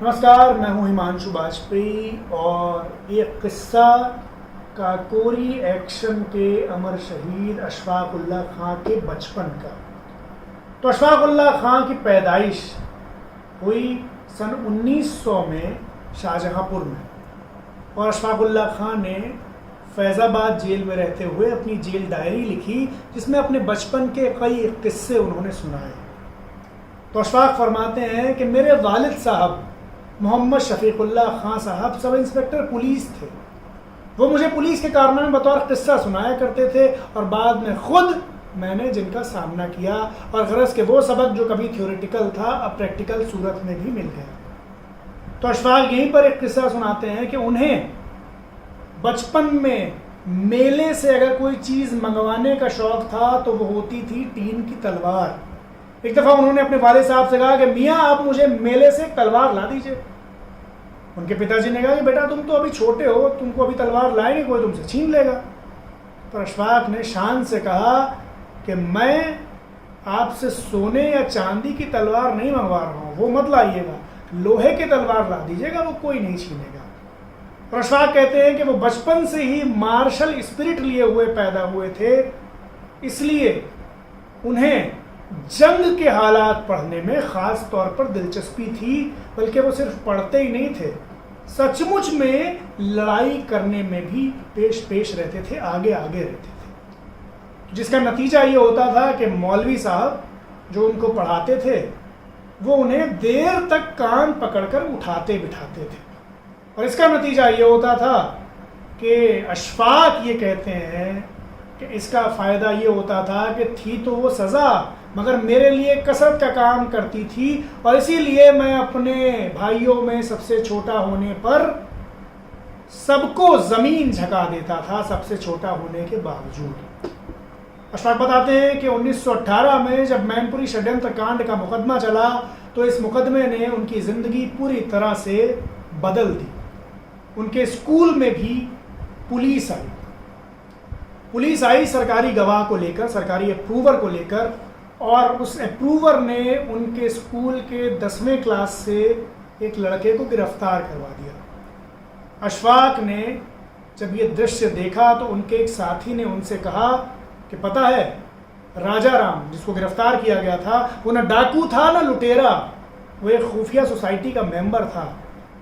नमस्कार, मैं हूं हिमांशु बाजपेयी और एक किस्सा काकोरी एक्शन के अमर शहीद अशफाक उल्लाह खां के बचपन का। तो अशफाक उल्लाह खां की पैदाइश हुई सन 1900 में शाहजहांपुर में, और अशफाक उल्लाह खां ने फैज़ाबाद जेल में रहते हुए अपनी जेल डायरी लिखी, जिसमें अपने बचपन के कई किस्से उन्होंने सुनाए। तो अशफाक फरमाते हैं कि मेरे वालिद साहब मोहम्मद शफीकुल्लाह खां साहब सब इंस्पेक्टर पुलिस थे। वो मुझे पुलिस के कारनामे बतौर किस्सा सुनाया करते थे और बाद में खुद मैंने जिनका सामना किया, और गरज के वो सबक जो कभी थ्योरेटिकल था अब प्रैक्टिकल सूरत में भी मिल गया। तो अशफाक यहीं पर एक किस्सा सुनाते हैं कि उन्हें बचपन में मेले से अगर कोई चीज़ मंगवाने का शौक था तो वो होती थी टीन की तलवार। एक दफ़ा उन्होंने अपने वालिद साहब से कहा कि मियाँ आप मुझे मेले से एक तलवार ला दीजिए। उनके पिताजी ने कहा कि बेटा तुम तो अभी छोटे हो, तुमको अभी तलवार लाएंगे कोई तुमसे छीन लेगा। तो अशफाक ने शान से कहा कि मैं आपसे सोने या चांदी की तलवार नहीं मंगवा रहा हूँ, वो मत लाइएगा, लोहे की तलवार ला दीजिएगा, वो कोई नहीं छीनेगा। और अशफाक कहते हैं कि वो बचपन से ही मार्शल स्पिरिट लिए हुए पैदा हुए थे, इसलिए उन्हें जंग के हालात पढ़ने में ख़ास तौर पर दिलचस्पी थी। बल्कि वो सिर्फ पढ़ते ही नहीं थे, सचमुच में लड़ाई करने में भी पेश रहते थे, आगे रहते थे। जिसका नतीजा ये होता था कि मौलवी साहब जो उनको पढ़ाते थे वो उन्हें देर तक कान पकड़कर उठाते बिठाते थे, और इसका नतीजा ये होता था कि अशफाक ये कहते हैं कि इसका फ़ायदा ये होता था कि थी तो वो सज़ा, मगर मेरे लिए कसरत का काम करती थी, और इसीलिए मैं अपने भाइयों में सबसे छोटा होने पर सबको ज़मीन झका देता था, सबसे छोटा होने के बावजूद। अशफाक बताते हैं कि 1918 में जब मैनपुरी षड्यंत्र कांड का मुकदमा चला तो इस मुकदमे ने उनकी ज़िंदगी पूरी तरह से बदल दी। उनके स्कूल में भी पुलिस आई सरकारी गवाह को लेकर, सरकारी अप्रूवर को लेकर, और उस अप्रूवर ने उनके स्कूल के 10वें क्लास से एक लड़के को गिरफ्तार करवा दिया। अशफाक ने जब ये दृश्य देखा तो उनके एक साथी ने उनसे कहा कि पता है राजा राम जिसको गिरफ्तार किया गया था वो ना डाकू था ना लुटेरा, वो एक खुफिया सोसाइटी का मेंबर था।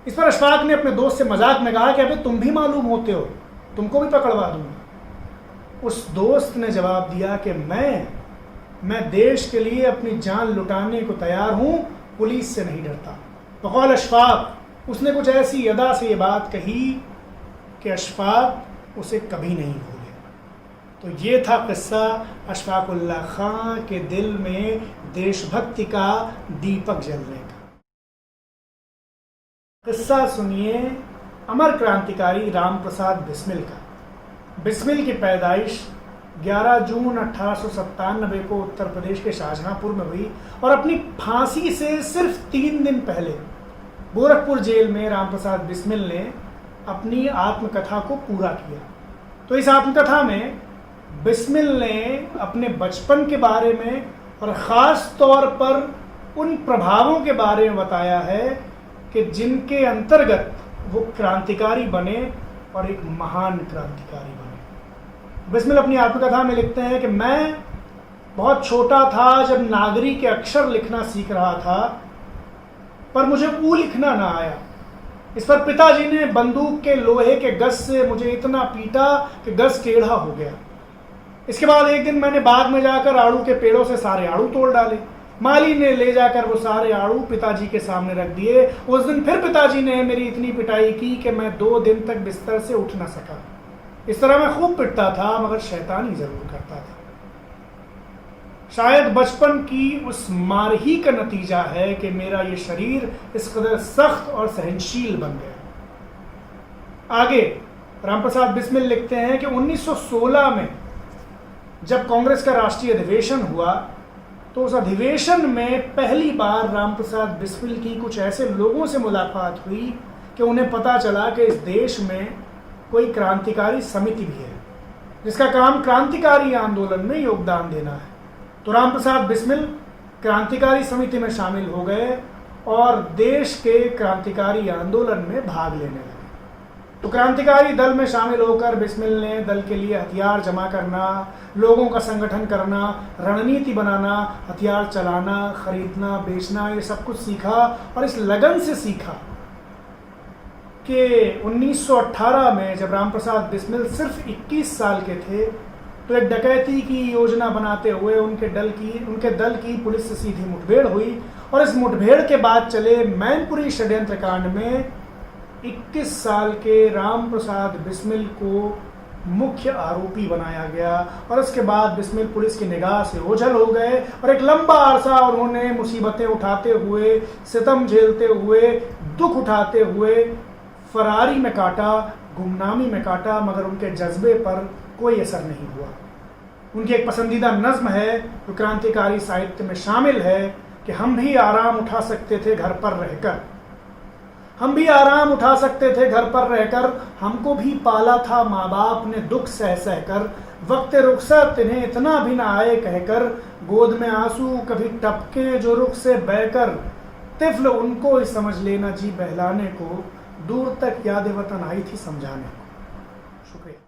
इस पर अशफाक ने अपने दोस्त से मजाक में कहा कि अबे तुम भी मालूम होते हो, तुमको भी पकड़वा दूंगा। उस दोस्त ने जवाब दिया कि मैं देश के लिए अपनी जान लुटाने को तैयार हूँ, पुलिस से नहीं डरता। बकौल अशफाक उसने कुछ ऐसी अदा से ये बात कही कि अशफाक उसे कभी नहीं भूले। तो ये था किस्सा अशफाक उल्लाह खां के दिल में देशभक्ति का दीपक जलने का। किस्सा सुनिए अमर क्रांतिकारी रामप्रसाद बिस्मिल का। बिस्मिल की पैदाइश 11 जून 1897 को उत्तर प्रदेश के शाहजहांपुर में हुई, और अपनी फांसी से सिर्फ 3 दिन पहले गोरखपुर जेल में रामप्रसाद बिस्मिल ने अपनी आत्मकथा को पूरा किया। तो इस आत्मकथा में बिस्मिल ने अपने बचपन के बारे में और ख़ास तौर पर उन प्रभावों के बारे में बताया है कि जिनके अंतर्गत वो क्रांतिकारी बने और एक महान क्रांतिकारी बने। बिस्मिल अपनी आत्मकथा में लिखते हैं कि मैं बहुत छोटा था जब नागरी के अक्षर लिखना सीख रहा था, पर मुझे ऊ लिखना ना आया। इस पर पिताजी ने बंदूक के लोहे के गज से मुझे इतना पीटा कि गज टेढ़ा हो गया। इसके बाद एक दिन मैंने बाग में जाकर आड़ू के पेड़ों से सारे आड़ू तोड़ डाले। माली ने ले जाकर वो सारे आड़ू पिताजी के सामने रख दिए। उस दिन फिर पिताजी ने मेरी इतनी पिटाई की कि मैं 2 दिन तक बिस्तर से उठ ना सका। इस तरह मैं खूब पिटता था, मगर शैतानी जरूर करता था। शायद बचपन की उस मार ही का नतीजा है कि मेरा ये शरीर इस कदर सख्त और सहनशील बन गया। आगे रामप्रसाद बिस्मिल लिखते हैं कि 1916 में जब कांग्रेस का राष्ट्रीय अधिवेशन हुआ तो उस अधिवेशन में पहली बार रामप्रसाद बिस्मिल की कुछ ऐसे लोगों से मुलाकात हुई कि उन्हें पता चला कि इस देश में कोई क्रांतिकारी समिति भी है जिसका काम क्रांतिकारी आंदोलन में योगदान देना है। तो रामप्रसाद बिस्मिल क्रांतिकारी समिति में शामिल हो गए और देश के क्रांतिकारी आंदोलन में भाग लेने लगे। तो क्रांतिकारी दल में शामिल होकर बिस्मिल ने दल के लिए हथियार जमा करना, लोगों का संगठन करना, रणनीति बनाना, हथियार चलाना, खरीदना, बेचना, ये सब कुछ सीखा। और इस लगन से सीखा कि 1918 में जब रामप्रसाद बिस्मिल सिर्फ 21 साल के थे तो एक डकैती की योजना बनाते हुए उनके दल की पुलिस से सीधी मुठभेड़ हुई। और इस मुठभेड़ के बाद चले मैनपुरी षड्यंत्र कांड में 21 साल के रामप्रसाद बिस्मिल को मुख्य आरोपी बनाया गया। और इसके बाद बिस्मिल पुलिस की निगाह से ओझल हो गए और एक लंबा अरसा उन्होंने मुसीबतें उठाते हुए, सितम झेलते हुए, दुख उठाते हुए फरारी में काटा, गुमनामी में काटा, मगर उनके जज्बे पर कोई असर नहीं हुआ। उनकी एक पसंदीदा नज्म है जो क्रांतिकारी साहित्य में शामिल है कि हम भी आराम उठा सकते थे घर पर रहकर, हम भी आराम उठा सकते थे घर पर रहकर, हमको भी पाला था माँ बाप ने दुख सह सह कर, वक्त रुखसत इन्हें इतना भी ना आए कहकर, गोद में आंसू कभी टपके जो रुख से बहकर, तिफल उनको ही समझ लेना जी बहलाने को, दूर तक याद वतन आई थी समझाने को। शुक्रिया।